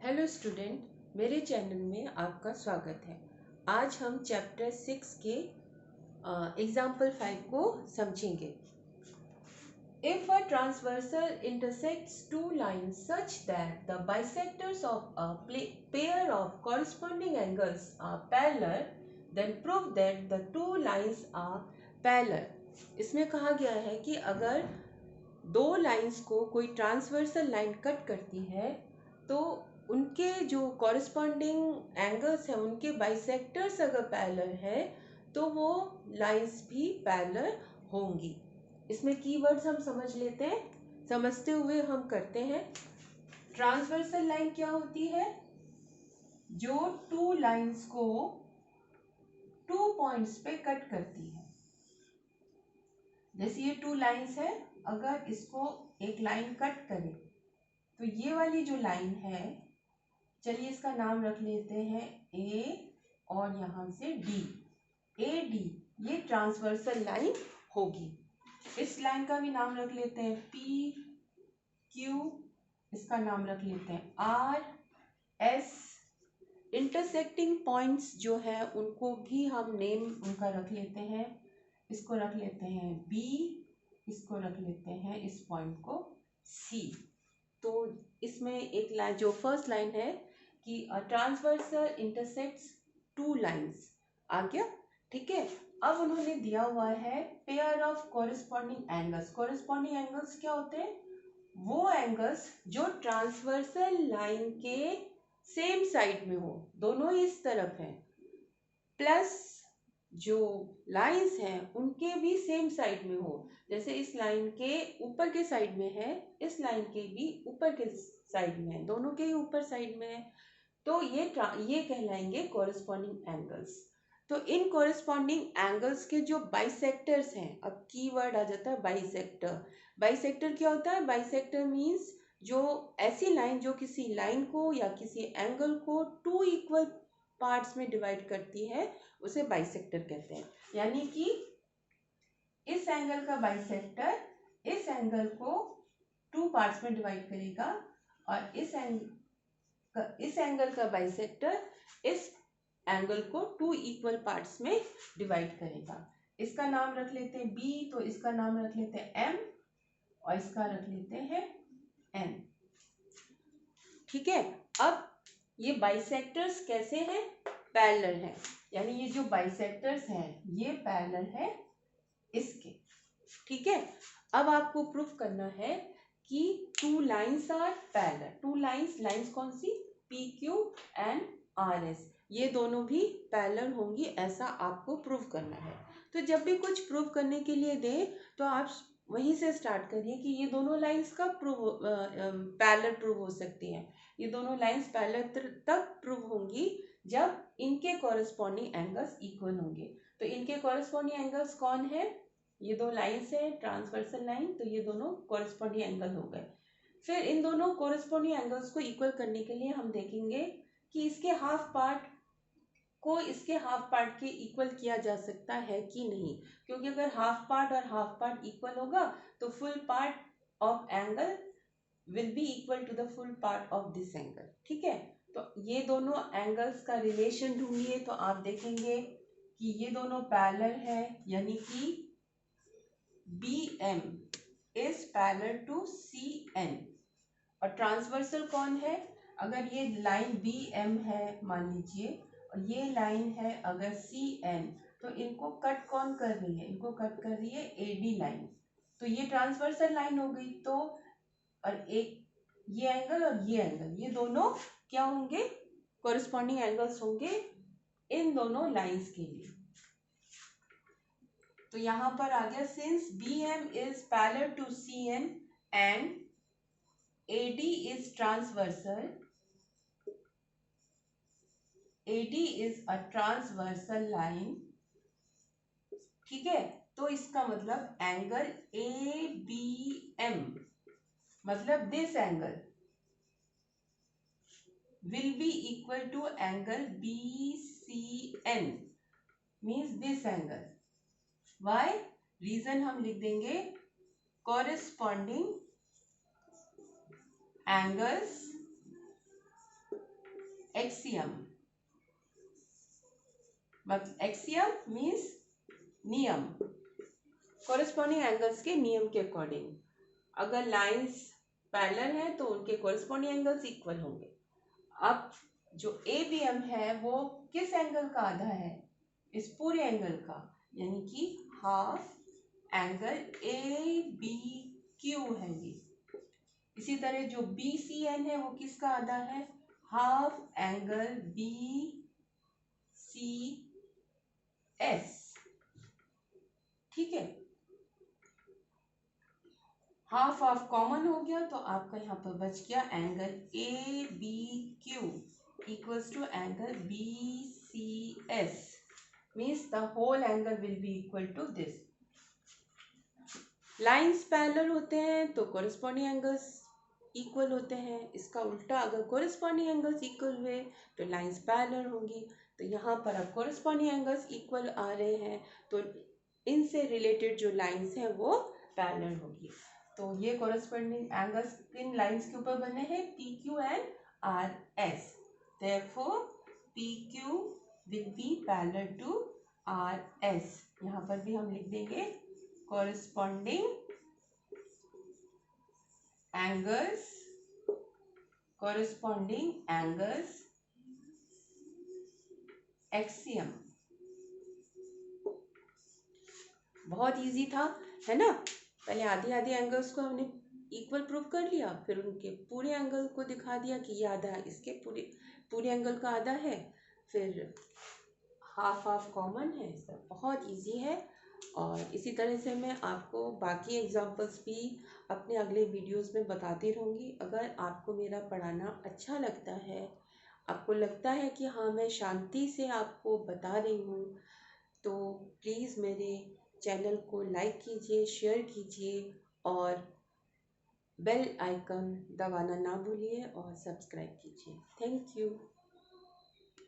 Hello student, मेरे channel में आपका स्वागत है। आज हम चैप्टर 6 के एग्जाम्पल 5 को समझेंगे। If a transversal intersects two lines such that the bisectors of a pair of corresponding angles are parallel, then prove that the two lines are parallel. इसमें कहा गया है कि अगर दो लाइंस को कोई ट्रांसवर्सल लाइन कट करती है तो उनके जो कॉरस्पॉन्डिंग एंगल्स हैं उनके बाइसेक्टर्स अगर पैरेलल है तो वो लाइंस भी पैरेलल होंगी। इसमें कीवर्ड्स हम समझ लेते हैं। समझते हुए हम करते हैं। ट्रांसवर्सल लाइन क्या होती है? जो टू लाइंस को टू पॉइंट्स पे कट करती है। जैसे ये टू लाइंस है, अगर इसको एक लाइन कट करे तो ये वाली जो लाइन है, चलिए इसका नाम रख लेते हैं ए और यहाँ से डी। ए डी ये ट्रांसवर्सल लाइन होगी। इस लाइन का भी नाम रख लेते हैं पी क्यू, इसका नाम रख लेते हैं आर एस। इंटरसेक्टिंग पॉइंट्स जो है उनको भी हम नेम उनका रख लेते हैं। इसको रख लेते हैं बी, इसको रख लेते हैं इस पॉइंट को सी। तो इसमें एक लाइन, जो फर्स्ट लाइन है कि ट्रांसवर्सल इंटरसेक्ट्स टू लाइंस आ गया। ठीक है, अब उन्होंने दिया हुआ है pair of corresponding angles. Corresponding angles क्या होते हैं? वो एंगल्स जो ट्रांसवर्सल लाइन के सेम साइड में हो, दोनों इस तरफ है, प्लस जो लाइंस हैं उनके भी सेम साइड में हो। जैसे इस लाइन के ऊपर के साइड में है, इस लाइन के भी ऊपर के साइड में है, दोनों के ही ऊपर साइड में है, तो ये कहलाएंगे कॉरेस्पॉन्डिंग एंगल्स। तो इन कॉरेस्पॉन्डिंग एंगल्स के जो बाइसेक्टर्स हैं, अब कीवर्ड आ जाता है बाइसेक्टर। बाइसेक्टर क्या होता है? बाइसेक्टर मींस जो ऐसी लाइन जो किसी लाइन को या किसी एंगल को टू इक्वल पार्ट्स में डिवाइड करती है, उसे बाइसेक्टर कहते हैं। यानी कि इस एंगल का बाइसेक्टर इस एंगल को टू पार्ट्स में डिवाइड करेगा और इस एंगल का बाइसेक्टर इस एंगल को टू इक्वल पार्ट्स में डिवाइड करेगा। इसका नाम रख लेते हैं बी, तो इसका नाम रख लेते हैं एम और इसका रख लेते हैं एन। ठीक है, अब ये बाइसेक्टर्स कैसे हैं? पैरेलल हैं। यानी ये जो बाइसेक्टर्स हैं ये पैरेलल है इसके। ठीक है, अब आपको प्रूफ करना है कि two lines are parallel. Two lines कौन सी? P Q and R S, ये दोनों भी पैरेलल होंगी, ऐसा आपको प्रूफ करना है। तो जब भी कुछ प्रूफ करने के लिए दे तो आप वहीं से स्टार्ट करिए कि ये दोनों लाइंस कब पैरेलल प्रूव हो सकती हैं। ये दोनों लाइंस पैरेलल तब प्रूव होंगी जब इनके कॉरेस्पॉन्डिंग एंगल्स इक्वल होंगे। तो इनके कॉरेस्पॉन्डिंग एंगल्स कौन है? ये दो लाइंस है ट्रांसवर्सल लाइन, तो ये दोनों कॉरेस्पॉन्डिंग एंगल हो गए। फिर इन दोनों कॉरेस्पॉन्डिंग एंगल्स को इक्वल करने के लिए हम देखेंगे कि इसके हाफ पार्ट को इसके हाफ पार्ट के इक्वल किया जा सकता है कि नहीं। क्योंकि अगर हाफ पार्ट और हाफ पार्ट इक्वल होगा तो full part of angle will be equal to the full part of this angle. ठीक है, तो ये दोनों एंगल्स का रिलेशन ढूंढिए तो आप देखेंगे कि ये दोनों पैरेलल है, यानी कि B M is parallel to C N. और ट्रांसवर्सल कौन है? अगर ये लाइन बी एम है मान लीजिए और ये लाइन है अगर सी एन, तो इनको कट कौन कर रही है? इनको कट कर रही है ए डी लाइन। तो ये ट्रांसवर्सल लाइन हो गई। तो और एक ये एंगल और ये एंगल, ये दोनों क्या होंगे? कॉरेस्पॉन्डिंग एंगल्स होंगे इन दोनों लाइंस के लिए। तो यहां पर आ गया since B M is parallel to C N and AD is transversal. AD is a transversal line. ठीक है, तो इसका मतलब एंगल ABM, मतलब this angle will be equal to angle BCN, means this angle. Why? Reason हम लिख देंगे corresponding angles axiom, axiom means नियम, कोरिस्पॉन्डिंग एंगल्स के नियम के अकॉर्डिंग। अगर लाइंस पैरेलल है तो उनके कोरिस्पॉन्डिंग एंगल्स इक्वल होंगे। अब जो ABM है वो किस एंगल का आधा है? इस पूरे एंगल का, यानी कि हाफ एंगल ABQ है ये। इसी तरह जो BCN है वो किसका आधा है? Half angle BCS। ठीक है, हाफ हाफ कॉमन हो गया तो आपका यहाँ पर बच गया angle ABQ equals to angle BCS, means the whole angle will be equal to this. Lines parallel होते हैं तो कोरिस्पॉन्डिंग एंगल्स इक्वल होते हैं। इसका उल्टा, अगर कोरिस्पॉन्डिंग एंगल्स इक्वल हुए तो लाइंस पैरेलल होंगी। तो यहाँ पर अब कोरिस्पॉन्डिंग एंगल्स इक्वल आ रहे हैं तो इनसे रिलेटेड जो लाइंस हैं वो पैरेलल होगी। तो ये कोरिस्पॉन्डिंग एंगल्स किन लाइंस के ऊपर बने हैं? PQ and RS। Therefore PQ will be parallel to RS। यहाँ पर भी हम लिख देंगे कोरिस्पॉन्डिंग एंगल्स एक्सियम। बहुत इजी था, है ना? पहले आधे आधे एंगल्स को हमने इक्वल प्रूव कर लिया, फिर उनके पूरे एंगल को दिखा दिया कि ये आधा इसके पूरे एंगल का आधा है, फिर हाफ हाफ कॉमन है। सब बहुत इजी है। और इसी तरह से मैं आपको बाकी एग्जांपल्स भी अपने अगले वीडियोस में बताती रहूँगी। अगर आपको मेरा पढ़ाना अच्छा लगता है, आपको लगता है कि हाँ मैं शांति से आपको बता रही हूँ, तो प्लीज़ मेरे चैनल को लाइक कीजिए, शेयर कीजिए और बेल आइकन दबाना ना भूलिए और सब्सक्राइब कीजिए। Thank you.